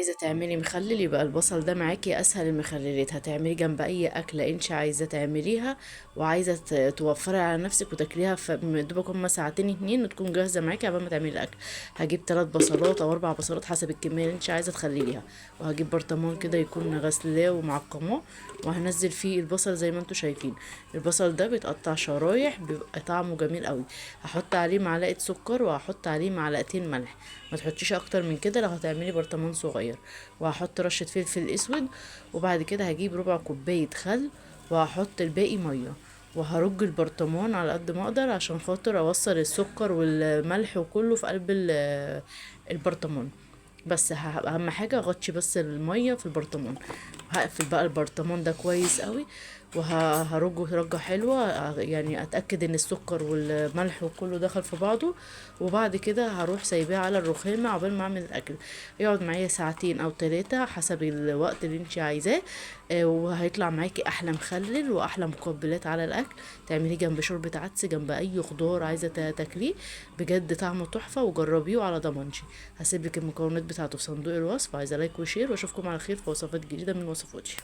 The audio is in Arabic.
عايزة تعملي مخلل، يبقى البصل ده معاكي اسهل المخللات. هتعملي جنب اي اكلة انت عايزة تعمليها وعايزة توفري على نفسك وتاكليها في دوبك هما ساعتين اتنين وتكون جاهزة معاكي قبل ما تعملي الاكل. هجيب 3 بصلات او 4 بصلات حسب الكمية اللي انت عايزة تخليها، وهجيب برطمان كده يكون غسلاه ومعقماه، وهنزل فيه البصل زي ما انتوا شايفين. البصل ده بيتقطع شرايح، بيبقى طعمه جميل قوي. هحط عليه معلقة سكر وهحط عليه معلقتين ملح، ما تحطيش اكتر من كده لو هتعملي برطمان صغير. وهحط رشة فلفل اسود، وبعد كده هجيب ربع كوباية خل وهحط الباقي مية، وهرج البرطمان على قد ما اقدر عشان خاطر اوصل السكر والملح وكله في قلب البرطمان. بس اهم حاجه اغطي بس الميه في البرطمان. هقفل بقى البرطمان ده كويس قوي، وهرجه رجه حلوه، يعني اتاكد ان السكر والملح وكله دخل في بعضه. وبعد كده هروح سايباه على الرخامه عقبال ما اعمل الاكل. يقعد معايا ساعتين او 3 حسب الوقت اللي انت عايزاه. وهيطلع معاكي احلى مخلل واحلى مقبلات على الاكل. تعمليه جنب شوربه عدس، جنب اي خضار عايزه تاكليه. بجد طعمه تحفه، وجربيه على ضمانتي. هسيبلك المكونات بتاعته في صندوق الوصف. عايزه لايك وشير، واشوفكم على خير في وصفات جديده من وصفاتي.